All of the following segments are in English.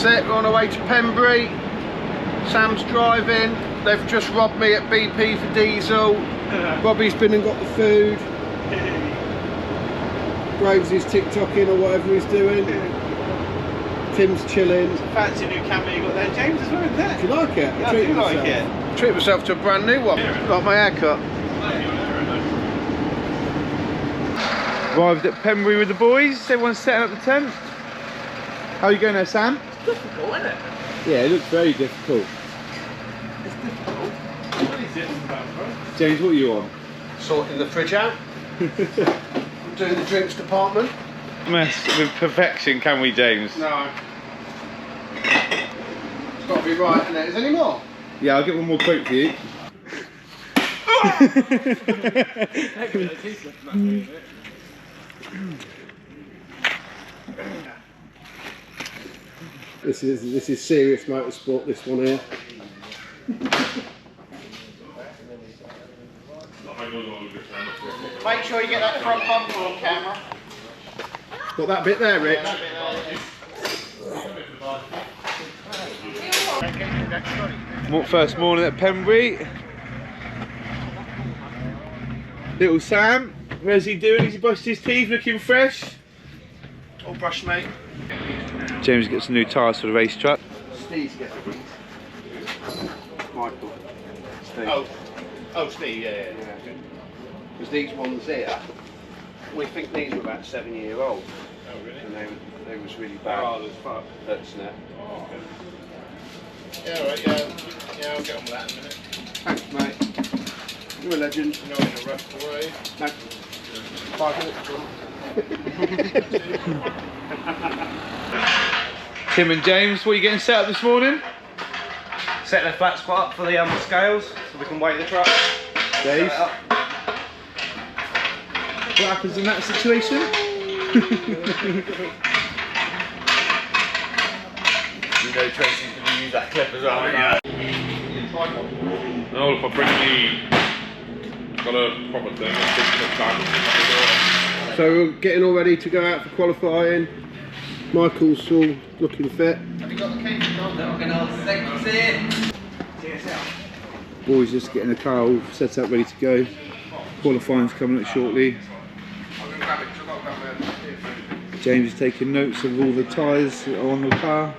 That's it, we're on our way to Pembrey. Sam's driving. They've just robbed me at BP for diesel. Robbie's been and got the food. Graves is TikToking or whatever he's doing. Tim's chilling. Fancy new camera you got there, James, as well, isn't it? Do you like it? Yeah, I do like it. Treat myself to a brand new one. Got my haircut. Arrived at Pembrey with the boys. Everyone's setting up the tent. How are you going there, Sam? It's difficult, isn't it? Yeah, it looks very difficult. It's difficult. What is it about, bro? James, what are you on? Sorting the fridge out. Doing the drinks department. Mess with perfection, can we, James? No. It's got to be right, isn't it? Is there any more? Yeah, I'll get one more quote for you. This is serious motorsport, this one here. Make sure you get that front bumper on camera. Got that bit there, Rich? First morning at Pembrey. Little Sam, where's he doing? Has he brushed his teeth, looking fresh? All brushed, mate. James gets some new tyres for the race truck. Steve's getting these. Michael. Steve. Oh, Steve, yeah. Because these ones here, we think these were about 7-year-old. Oh, really? And they was really bad. Oh, there's fuck. That's it. Oh, okay. Yeah, alright, yeah, I'll get on with that in a minute. Thanks, mate. You're a legend. You're not in a rush for you. No. 5 minutes. Tim and James, what are you getting set up this morning? Setting the flat squat up for the scales so we can weigh the truck. Dave? What happens in that situation? You know Tracy's going to use that clip as well. No, if I bring got a proper thing, So we're getting all ready to go out for qualifying. Michael's all looking fit. Have you got the key? Boys just getting the car all set up, ready to go. Qualifying's coming up shortly. James is taking notes of all the tyres that are on the car.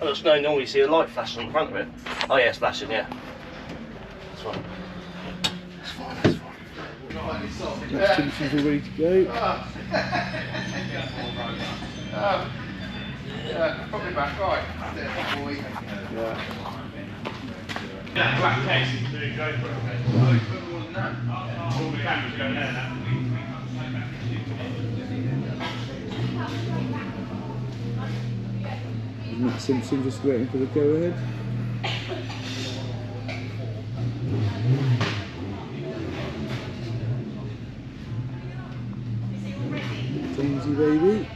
Oh, it's no, normally you see a light flashing in front of it. Oh yeah, it's flashing, yeah. That's fine. That's fine, that's fine. Next Simpsons all ready to go. Yeah, probably back right. Yeah, black case. There you go. All the cameras go there now. Matt Simpson just waiting for the go ahead. Jamesy baby.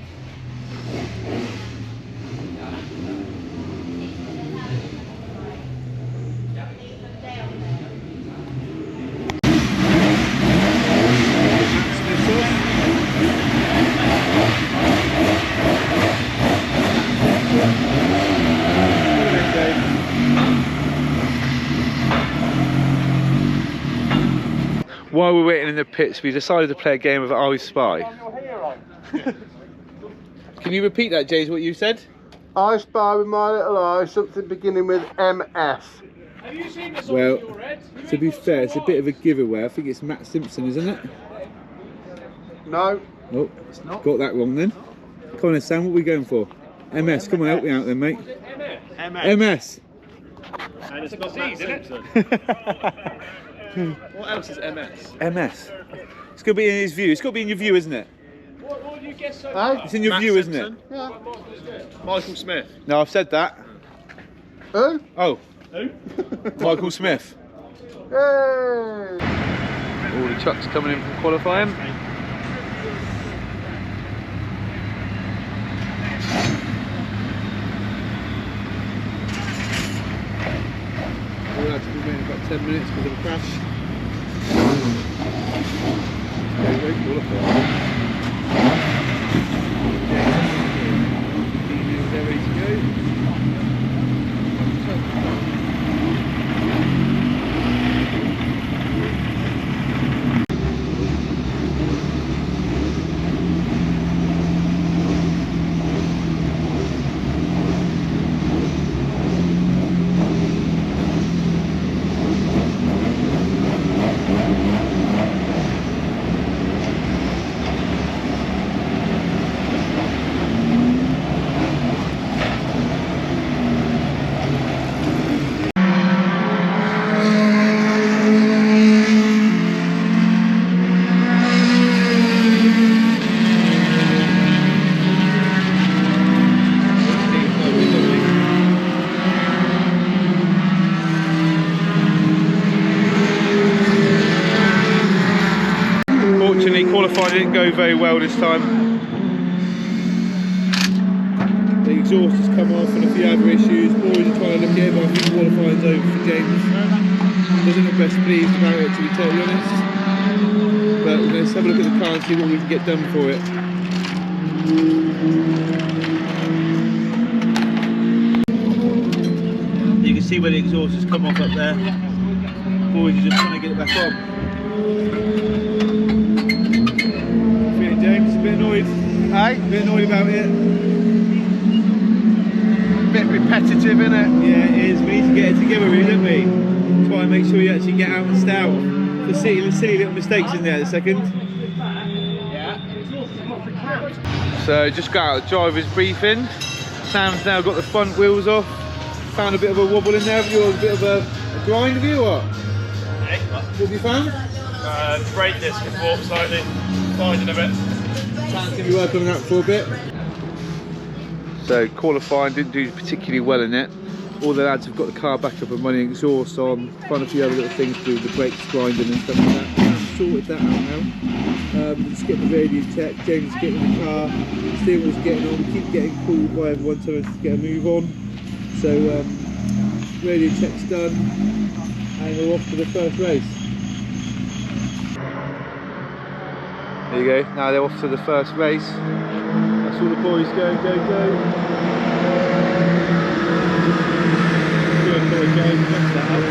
While we're waiting in the pits, we decided to play a game of I Spy. Can you repeat that, James, what you said? I spy with my little eye something beginning with MS. Well, to be fair, it's a bit of a giveaway. I think it's Matt Simpson, isn't it? No. Oh, it's not. Got that wrong then. Come on then, Sam, what are we going for? MS, come on, help me out then, mate. MS. And it's not Matt Simpson. What else is MS? MS. It's got to be in his view. It's got to be in your view, isn't it? What do you guess so Hey? It's in your view, isn't it? Yeah. Michael Smith. No, I've said that. Who? Oh, Who? Michael Smith. Hey! All the trucks coming in from qualifying. We'll have to be waiting about 10 minutes because of a crash. qualified, it didn't go very well this time. The exhaust has come off and a few other issues. Boys are trying to look at it, but I think qualifying's over for James. Wasn't the best pleased about it, to be totally honest. But let's have a look at the car and see what we can get done for it. You can see where the exhaust has come off up there. Boys are just trying to get it back on. Feeling James? A bit annoyed? Hey? A bit annoyed about it? Bit repetitive, innit? Yeah, it is. We need to get it together, really, don't we? Try and make sure you actually get out and stay out. The silly little mistakes in there a second. So just got out of driver's briefing. Sam's now got the front wheels off. Found a bit of a wobble in there. Have you a bit of a grind of you or what? Hey, What have you found? brake disc has warped slightly, sliding a bit. Sam's going to be working on that for a bit. So qualifying, didn't do particularly well in it. All the lads have got the car back up and running, exhaust on, found a few other little things to do with the brakes grinding and stuff like that. Sorted that out now. Just getting the radio check, James is getting in the car, steering wheel's getting on, keep getting called by everyone telling us to get a move on. So radio check's done and we're off to the first race. There you go, now they're off to the first race. That's all the boys go, go, go. Good boy, James. That's that up,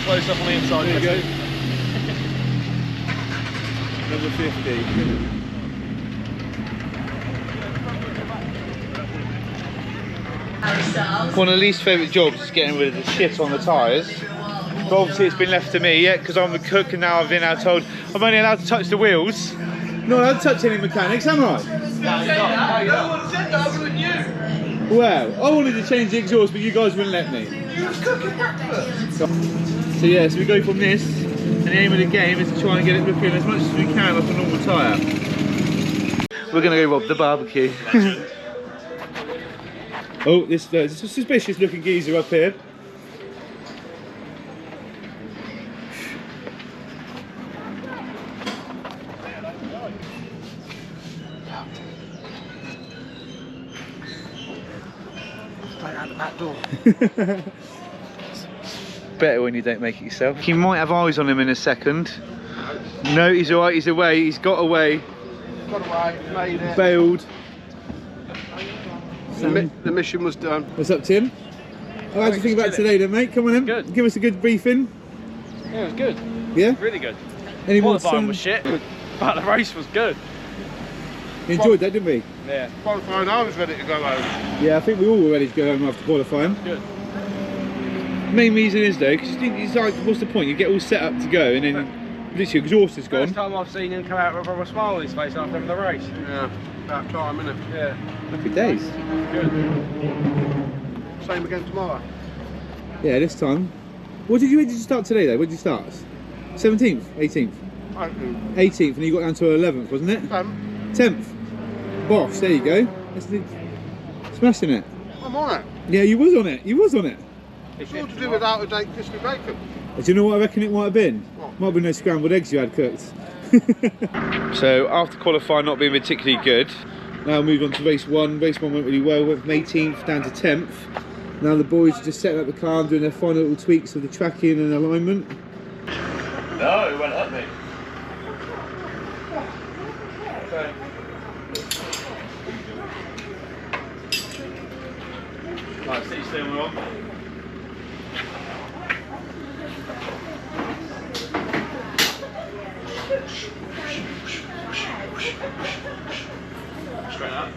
Close up on the inside. There you go. Number 50. One of the least favourite jobs is getting rid of the shit on the tyres. But obviously it's been left to me, yeah, because I'm the cook and now I've been now told I'm only allowed to touch the wheels. Not allowed to touch any mechanics, am I? No one said that other than you. Well, I wanted to change the exhaust, but you guys wouldn't let me. You was cooking breakfast. So yeah, so we go from this, and the aim of the game is to try and get it looking as much as we can like a normal tyre. We're going to go rob the barbecue. Oh, this suspicious looking geezer up here. Out the back door. Better when you don't make it yourself. You might have eyes on him in a second. No, he's alright, he's away, he's got away. Got away, made it. Bailed. The mission was done. What's up, Tim? How do you think about today then, mate? Come on in. Good. Give us a good briefing. Yeah, it was good. Yeah? Really good. Any more Qualifying was shit, but the race was good. We enjoyed that, didn't we? Yeah. Qualifying, I was ready to go home. Yeah, I think we all were ready to go home after qualifying. Good. Main reason is though, because it's like, what's the point? You get all set up to go and then literally exhaust is gone. First time I've seen him come out with a proper smile on his face after having the race. Yeah, about time, isn't it? Yeah. Happy days. Good. Same again tomorrow. Yeah, this time. Where did you start today though? Where did you start? 17th? 18th? 18th, and you got down to 11th, wasn't it? 10th. Boss, there you go. Smashing it. I'm on it. Yeah, you was on it. You was on it. It's all to do with out-of-date crispy bacon. Do you know what I reckon it might have been? What? Might have been those scrambled eggs you had cooked. So after qualifying not being particularly good, now moved on to race one. Race one went really well. Went from 18th down to 10th. Now the boys are just setting up the car and doing their final little tweaks of the tracking and alignment. No, it won't hurt me. Okay. Right, sit still, we're on. Straight up.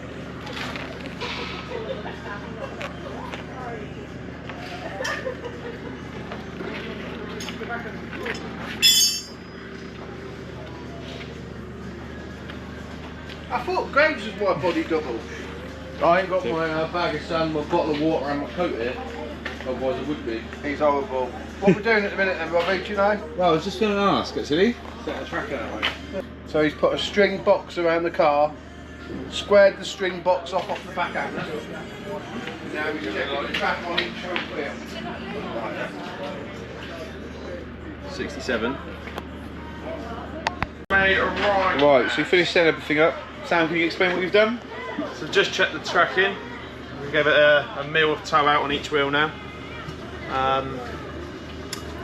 I thought Graves was my body double. I ain't got my bag of sand, my bottle of water and my coat here. Otherwise it would be. He's horrible. What we're doing at the minute then, Robbie, do you know? Well, I was just going to ask actually. Set a tracker that way. So he's put a string box around the car, squared the string box off the back end. Now he's checking the track on each wheel. 67. Right, so we finished setting everything up. Sam, can you explain what you've done? So just check the tracking. We gave it a mil of tow out on each wheel now.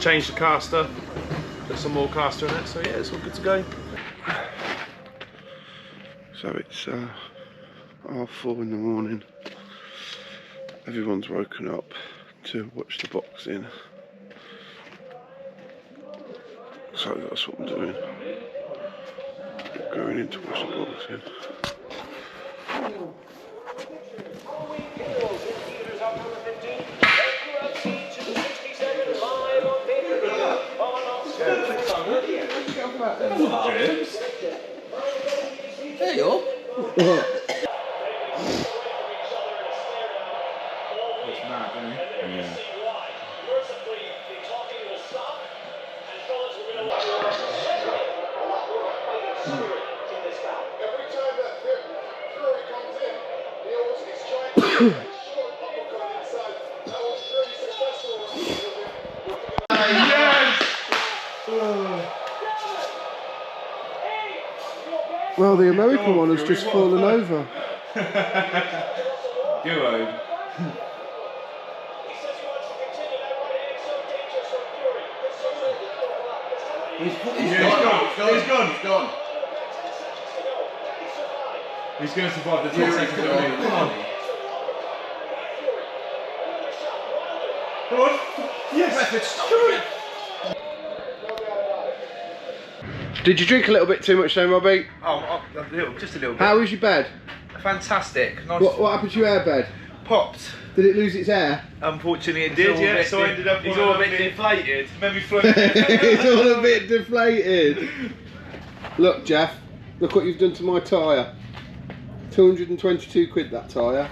Changed the caster. Put some more caster in it. So yeah, it's all good to go. So it's 4:30 in the morning. Everyone's woken up to watch the boxing. So that's what I'm doing. Going in to watch the boxing. There you are. It's mad, isn't it? Yeah. Well, the American one has just fallen over. Duo. He's gone. He's going to survive the 10 seconds. Come on. Come on. Yes. Did you drink a little bit too much then, Robbie? Oh, just a little bit. How was your bed? Fantastic. Nice. What happened to your air bed? Popped. Did it lose its air? Unfortunately it did, yeah. So I ended up He's all a bit deflated. maybe floating. It's all a bit deflated. Look, Jeff, look what you've done to my tyre. 222 quid that tyre.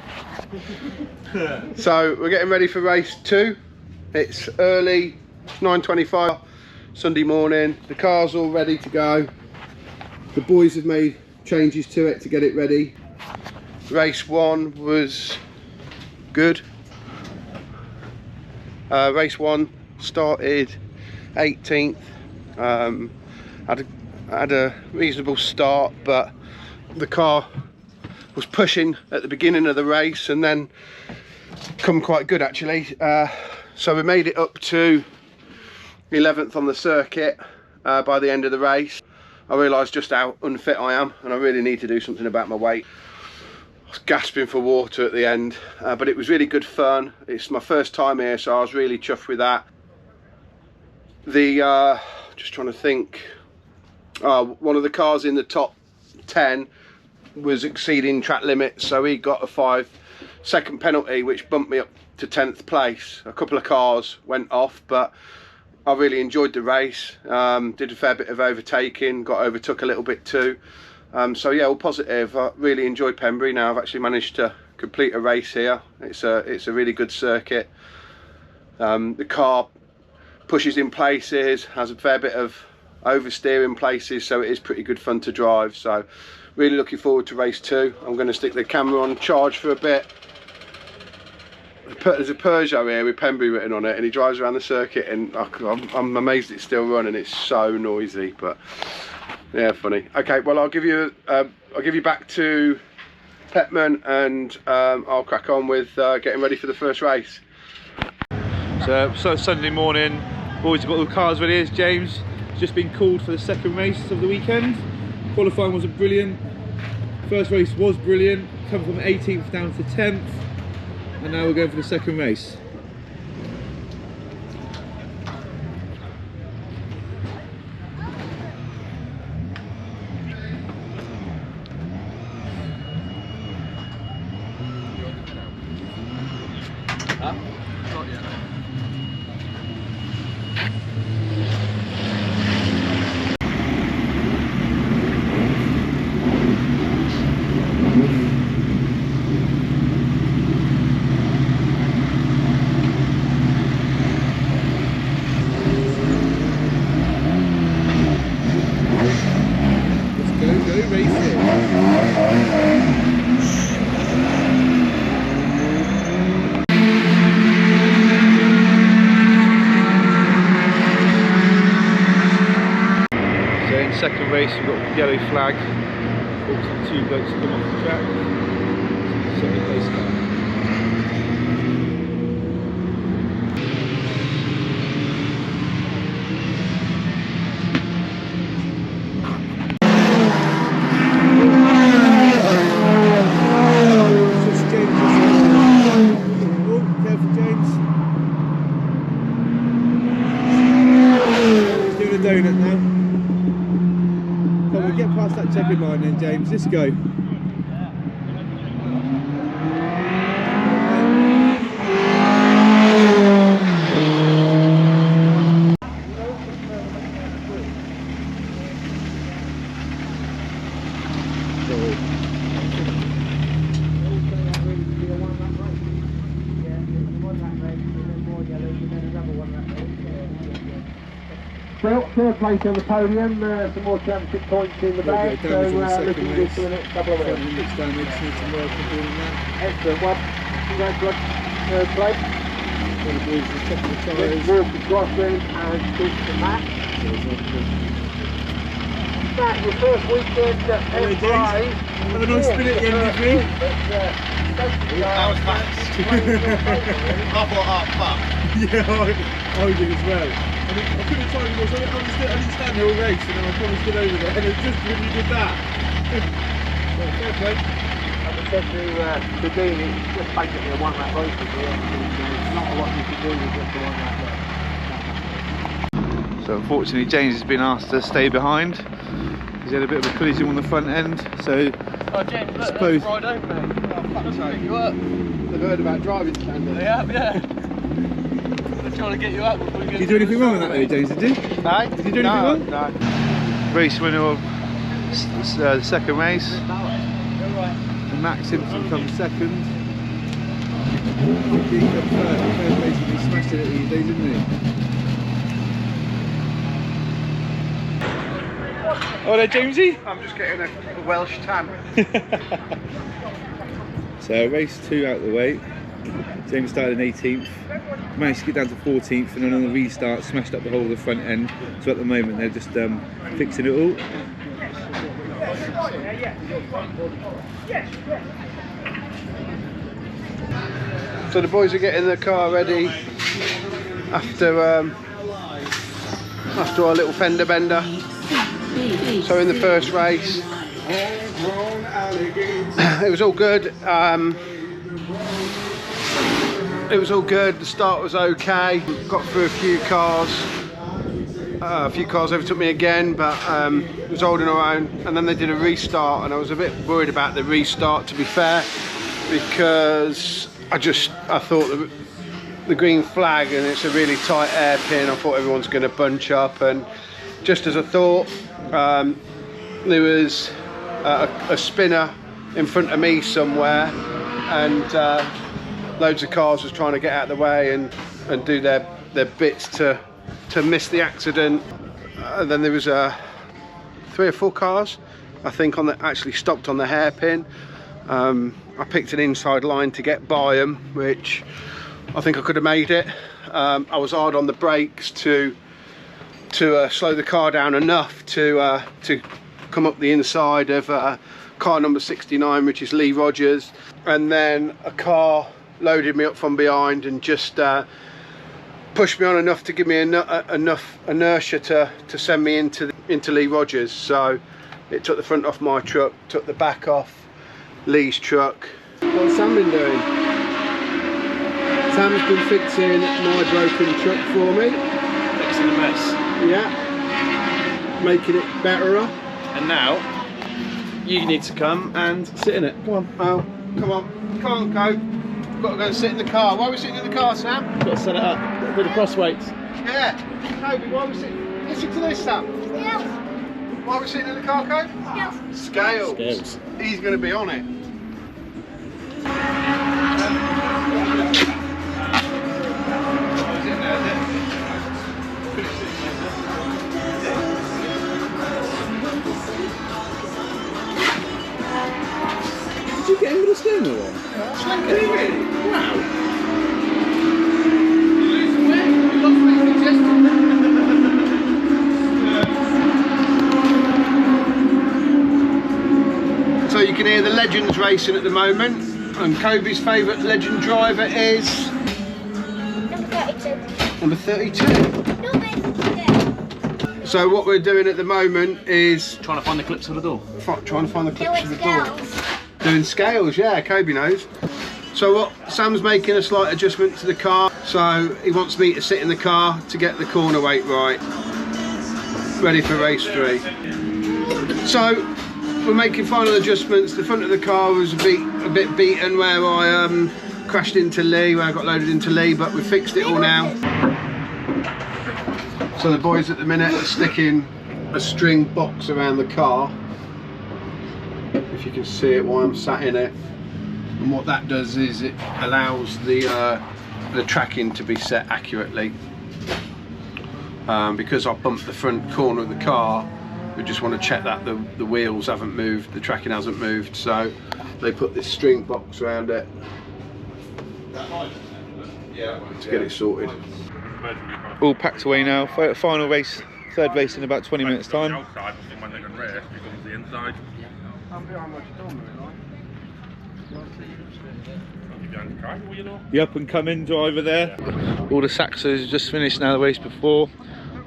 So we're getting ready for race 2. It's early, 9:25 Sunday morning. The car's all ready to go. The boys have made changes to it to get it ready. Race 1 was good. Race 1 started 18th. Had a reasonable start, but the car was pushing at the beginning of the race and then come quite good actually. So we made it up to 11th on the circuit by the end of the race. I realised just how unfit I am and I really need to do something about my weight. was gasping for water at the end, but it was really good fun. It's my first time here, so I was really chuffed with that. The just trying to think, one of the cars in the top 10 was exceeding track limits, so he got a 5-second penalty, which bumped me up to 10th place. A couple of cars went off, but I really enjoyed the race. Did a fair bit of overtaking, got overtook a little bit too. So yeah, all positive. I really enjoyed Pembrey. Now I've actually managed to complete a race here. It's a really good circuit. The car pushes in places, has a fair bit of oversteer in places, so it is pretty good fun to drive. So really looking forward to race 2. I'm going to stick the camera on charge for a bit. There's a Peugeot here with Pembrey written on it, and he drives around the circuit, and I'm amazed it's still running. It's so noisy, but yeah, funny. Okay, well I'll give you back to Petman, and I'll crack on with getting ready for the first race. So Sunday morning, boys have got all the cars ready. Here's James, just been called for the second race of the weekend. Qualifying wasn't brilliant. First race was brilliant, come from 18th down to 10th, and now we're going for the second race. Second race, we've got the yellow flag. Also 2 blokes come off the track. Second place car. Careful, James. He's doing a donut now. Come on, get past that checkered line then, James. Let's go. Well, third place on the podium, some more championship points in the bag, so looking good for the next couple of minutes. Excellent one. Congratulations, third place. Let's walk across then and speak to Matt. Matt, your first weekend at Pembrey. Have a nice spin at the end of me. That was fast. I thought, fuck. Yeah, I did as well. I couldn't find him, so I didn't stand the whole race, and then I probably stood over there, and it's just when you did that. Well, fair play. As I said to Dean, it's just basically a one-lap race. There's not a lot you can do with just a one-lap race. So unfortunately James has been asked to stay behind. He's had a bit of a collision on the front end, so James, I suppose... ride over, mate. Oh, fuck's sake. You up? They've heard about driving standards. They have, yeah. They're trying to get you up before you get. Did you do anything wrong on that day, James, did you? No. Did you do anything wrong? No. Race winner of the second race. And Max Simpson comes second. He comes third. Basically smashed it at these days, didn't he? Oh, there, Jamesy. I'm just getting a Welsh tan. So race 2 out the way. James started in 18th, managed to get down to 14th, and then on the restart smashed up the whole of the front end. So at the moment they're just fixing it all. So the boys are getting the car ready after our little fender bender. So in the first race, it was all good. It was all good. The start was okay. Got through a few cars. A few cars overtook me again, but it was holding our own. And then they did a restart, and I was a bit worried about the restart, to be fair, because I thought the green flag, and it's a really tight hairpin. I thought everyone's going to bunch up, and just as I thought, there was a spinner in front of me somewhere, and loads of cars was trying to get out of the way and do their bits to miss the accident. And then there was 3 or 4 cars, I think, actually stopped on the hairpin. I picked an inside line to get by them, which I think I could have made it. I was hard on the brakes to slow the car down enough to come up the inside of car number 69, which is Lee Rogers, and then a car loaded me up from behind and just pushed me on enough to give me enough inertia to send me into Lee Rogers. So it took the front off my truck, took the back off Lee's truck. What's Sam been doing? Sam's been fixing my broken truck for me. Fixing the mess. Yeah. Making it better. And now, you need to come and sit in it. Come on. Oh, come on. Come on, go. We've got to go and sit in the car. Why are we sitting in the car, Sam? Got to set it up. Got to do the cross weights. Yeah. Kobe, why are we sitting? Listen to this, Sam. Scales. Why are we sitting in the car, Kobe? Scales. Scales. Scales. He's going to be on it. Did you get him with a steering wheel on? Wow. So you can hear the legends racing at the moment, and Kobe's favourite legend driver is Number 32. number 32. So what we're doing at the moment is Trying to find the clips for the door. trying to find the clips Doing of the door. scales. Doing scales, yeah, Kobe knows. So what, Sam's making a slight adjustment to the car, so he wants me to sit in the car to get the corner weight right, ready for race 3. So we're making final adjustments. The front of the car was a bit beaten where I crashed into Lee, where I got loaded into Lee, but we fixed it all now. So the boys at the minute are sticking a string box around the car, if you can see it while I'm sat in it, and what that does is it allows the tracking to be set accurately. Because I bumped the front corner of the car, we just want to check that the wheels haven't moved, the tracking hasn't moved, so they put this string box around it to get it sorted. All packed away now. Final race, 3rd race in about 20 minutes time. Outside, when they're going to race, becomes the inside. I'm behind my camera, Behind the car, you know. The up and coming driver there. All the Saxos just finished now the race before.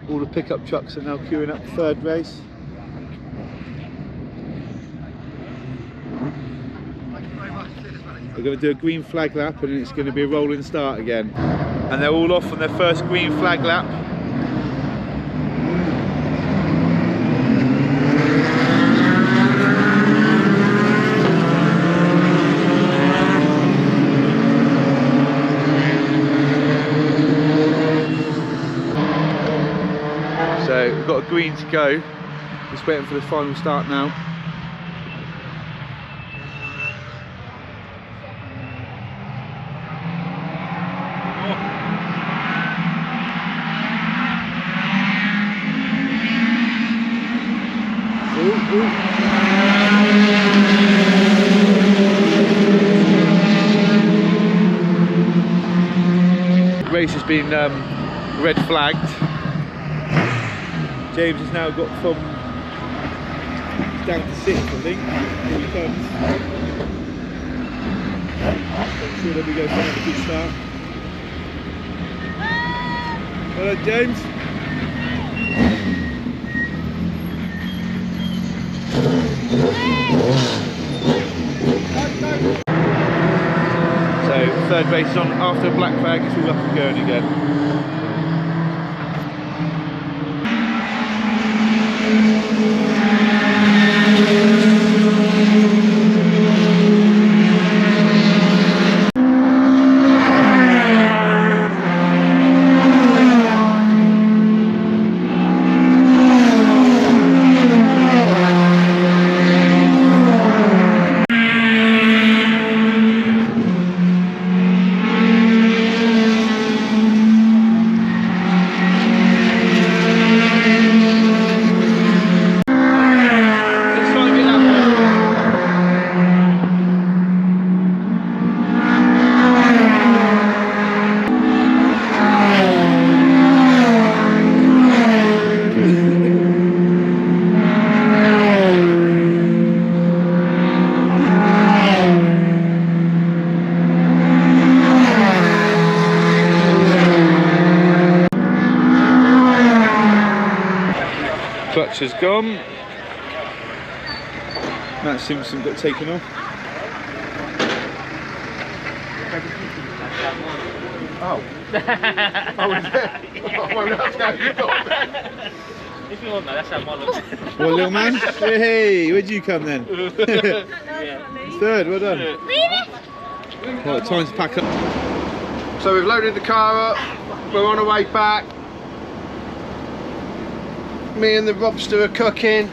All the pickup trucks are now queuing up the 3rd race. We're going to do a green flag lap and it's going to be a rolling start again. And they're all off on their first green flag lap. So we've got a green to go, just waiting for the final start now. The race has been red flagged. James has now got from down to 6th, I think. Here he comes. I'm sure that we go for another good start. Hello, James. third race on after a black flag, it's all up and going again. Clutch has gone. Matt Simpson got taken off. Oh. Oh, is it? Oh, well, that's how you got that. If you want that, that's how mine looks. Well, little man. Hey, where'd you come then? Third, well done. Right, time to pack up. So we've loaded the car up. We're on our way back. Me and the Robster are cooking.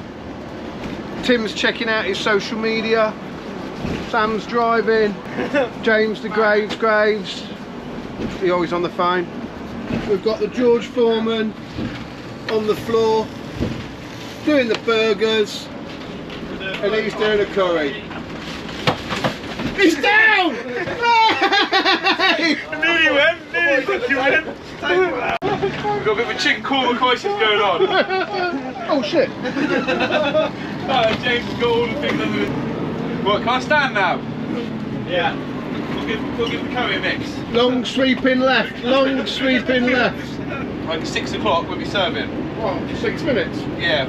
Tim's checking out his social media. Sam's driving. James the Graves. He's always on the phone. We've got the George Foreman on the floor doing the burgers, and he's doing a curry. He's down! Nearly went. We've got a bit of a chicken korma crisis going on. Oh shit! James has got all the things under the... What, can I stand now? Yeah. We'll give the curry a mix. Long sweeping left, long sweeping left. Like 6 o'clock we'll be serving. What, 6 minutes? Yeah,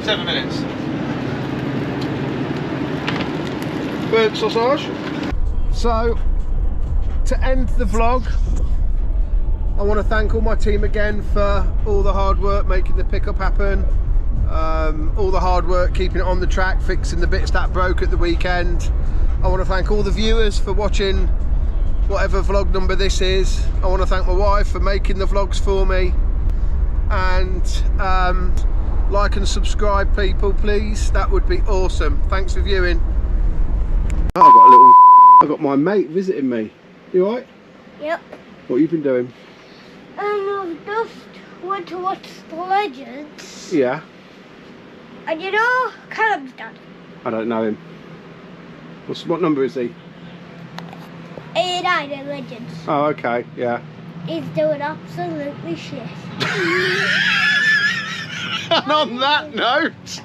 7 minutes. Bird sausage. So, to end the vlog, I want to thank all my team again for all the hard work making the pickup happen. All the hard work keeping it on the track, fixing the bits that broke at the weekend. I want to thank all the viewers for watching whatever vlog number this is. I want to thank my wife for making the vlogs for me. And like and subscribe, people, please. That would be awesome. Thanks for viewing. I got my mate visiting me. You alright? Yep. What have you been doing? I just went to watch the Legends. Yeah. And you know, Callum's dad. I don't know him. What number is he? 89 in Legends. Oh, okay, yeah. He's doing absolutely shit. And on that note...